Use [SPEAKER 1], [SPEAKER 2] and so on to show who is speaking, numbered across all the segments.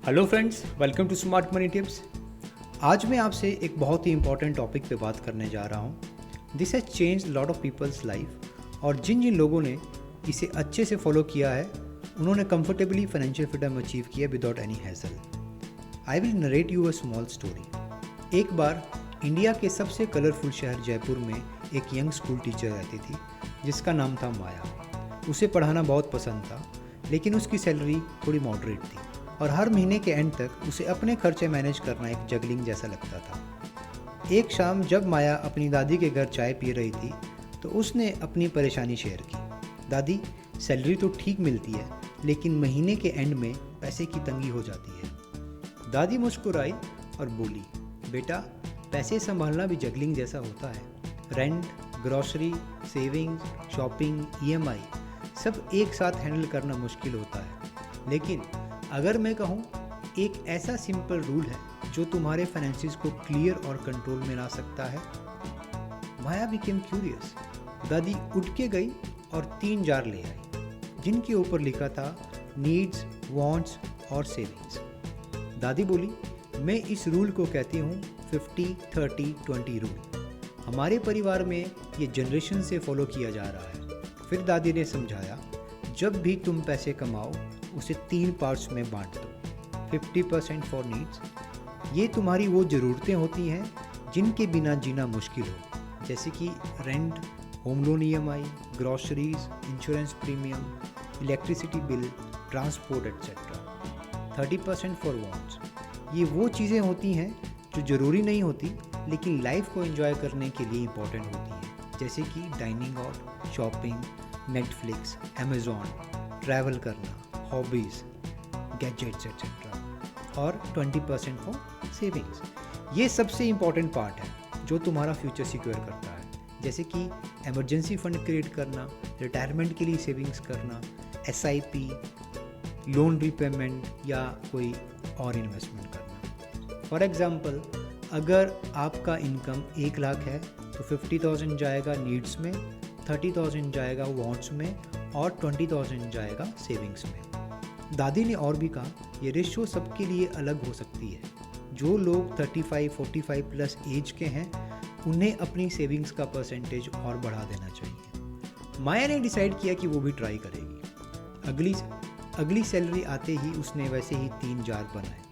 [SPEAKER 1] Hello friends, welcome to smart money tips. आज मैं आपसे एक बहुत ही इंपॉर्टेंट टॉपिक पे बात करने जा रहा हूँ। This has change lot of people's life और जिन जिन लोगों ने इसे अच्छे से फॉलो किया है उन्होंने कंफर्टेबली फाइनेंशियल फ्रीडम अचीव किया without any hassle. I will narrate you a small story. एक बार इंडिया के सबसे कलरफुल शहर जयपुर में एक यंग स्कूल टीचर रहती थी जिसका नाम था माया। उसे पढ़ाना बहुत पसंद था, लेकिन उसकी सैलरी थोड़ी मॉडरेट थी और हर महीने के एंड तक उसे अपने खर्चे मैनेज करना एक जगलिंग जैसा लगता था। एक शाम जब माया अपनी दादी के घर चाय पी रही थी तो उसने अपनी परेशानी शेयर की। दादी, सैलरी तो ठीक मिलती है, लेकिन महीने के एंड में पैसे की तंगी हो जाती है। दादी मुस्कुराई और बोली, बेटा, पैसे संभालना भी जगलिंग जैसा होता है। Rent, grocery, savings, shopping, EMI सब एक साथ हैंडल करना मुश्किल होता है, लेकिन अगर मैं कहूँ एक ऐसा सिंपल रूल है जो तुम्हारे फाइनेंसिस को क्लियर और कंट्रोल में ला सकता है। माया बिकेम क्यूरियस। दादी उठ के गई और 3 जार ले आई जिनके ऊपर लिखा था नीड्स, वांट्स और सेविंग्स। दादी बोली, मैं इस रूल को कहती हूँ 50-30-20 रूल। हमारे परिवार में ये जनरेशन से फॉलो किया जा रहा है। फिर दादी ने समझाया, जब भी तुम पैसे कमाओ उसे 3 पार्ट्स में बांट दो। 50% फॉर नीड्स, ये तुम्हारी वो ज़रूरतें होती हैं जिनके बिना जीना मुश्किल हो, जैसे कि rent, home loan EMI, groceries, insurance premium, electricity bill, transport etcetera. 30% for wants, ये वो चीज़ें होती हैं जो ज़रूरी नहीं होती लेकिन लाइफ को एंजॉय करने के लिए इम्पोर्टेंट होती हैं, जैसे कि dining out, shopping, Netflix, Amazon, travel करना, हॉबीज़, गैजेट्स एट्सेट्रा। और 20% फॉर सेविंग्स। ये सबसे इम्पॉर्टेंट पार्ट है जो तुम्हारा फ्यूचर सिक्योर करता है, जैसे कि इमरजेंसी फंड क्रिएट करना, रिटायरमेंट के लिए सेविंग्स करना, SIP, लोन रिपेमेंट या कोई और इन्वेस्टमेंट करना। फॉर एग्जांपल, अगर आपका इनकम 1 लाख है तो 50,000 जाएगा नीड्स में, 30,000 जाएगा वांट्स में और 20,000 जाएगा सेविंग्स में। दादी ने और भी कहा, ये रेशियो सबके लिए अलग हो सकती है। जो लोग 35-45 प्लस एज के हैं उन्हें अपनी सेविंग्स का परसेंटेज और बढ़ा देना चाहिए। माया ने डिसाइड किया कि वो भी ट्राई करेगी। अगली सैलरी आते ही उसने वैसे ही 3 जार बनाए।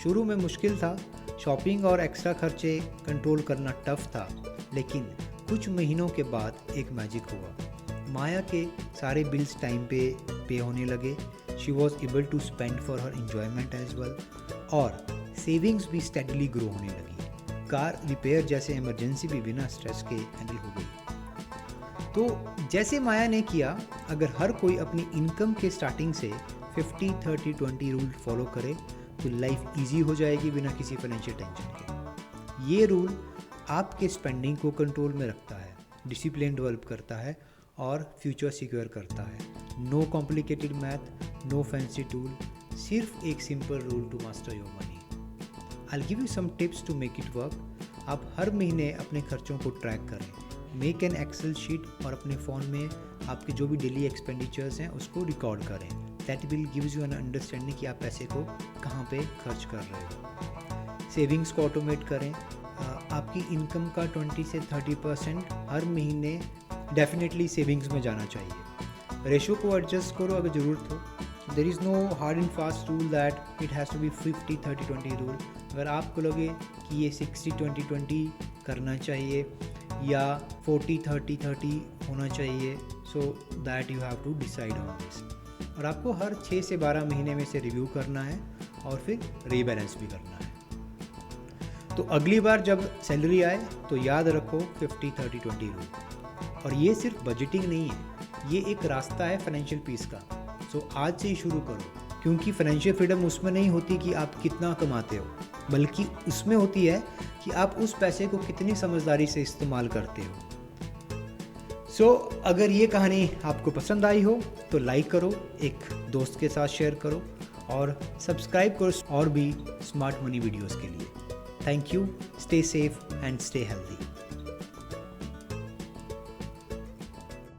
[SPEAKER 1] शुरू में मुश्किल था, शॉपिंग और एक्स्ट्रा खर्चे कंट्रोल करना टफ था, लेकिन कुछ महीनों के बाद एक मैजिक हुआ। माया के सारे बिल्स टाइम पे होने लगे। She was able to spend for her enjoyment as well और सेविंग्स भी स्टेडली ग्रो होने लगी। कार रिपेयर जैसे इमरजेंसी भी बिना स्ट्रेस के हैंडल हो गई। तो जैसे माया ने किया, अगर हर कोई अपनी इनकम के स्टार्टिंग से 50-30-20 रूल फॉलो करे तो लाइफ इजी हो जाएगी बिना किसी फाइनेंशियल टेंशन के। ये रूल आपके स्पेंडिंग को कंट्रोल में रखता है, डिसिप्लिन डेवलप करता है और फ्यूचर सिक्योर करता है। No complicated math, no fancy tool, सिर्फ एक simple rule to master your money. I will give you some tips to make it work. आप हर महीने अपने खर्चों को ट्रैक करें। मेक एन एक्सेल शीट और अपने फ़ोन में आपके जो भी डेली एक्सपेंडिचर्स हैं उसको रिकॉर्ड करें। That will gives you an understanding कि आप पैसे को कहाँ पे खर्च कर रहे हो। सेविंग्स को ऑटोमेट करें। आपकी इनकम का 20 से 30% हर महीने डेफिनेटली सेविंग्स में जाना चाहिए। रेशो को एडजस्ट करो अगर ज़रूरत हो। There is no hard and fast rule that it has to be 50-30-20 rule. अगर आपको लगे कि ये 60-20-20 करना चाहिए या 40-30-30 होना चाहिए, so that you have to decide on this. और आपको हर 6 से 12 महीने में से रिव्यू करना है और फिर रीबैलेंस भी करना है। तो अगली बार जब सैलरी आए तो याद रखो 50-30-20 रूल। और ये सिर्फ बजटिंग नहीं है, ये एक रास्ता है फाइनेंशियल पीस का। सो आज से ही शुरू करो, क्योंकि फाइनेंशियल फ्रीडम उसमें नहीं होती कि आप कितना कमाते हो, बल्कि उसमें होती है कि आप उस पैसे को कितनी समझदारी से इस्तेमाल करते हो। सो अगर ये कहानी आपको पसंद आई हो तो लाइक करो, एक दोस्त के साथ शेयर करो और सब्सक्राइब करो और भी स्मार्ट मनी वीडियोज़ के लिए। Thank you, stay safe and stay healthy.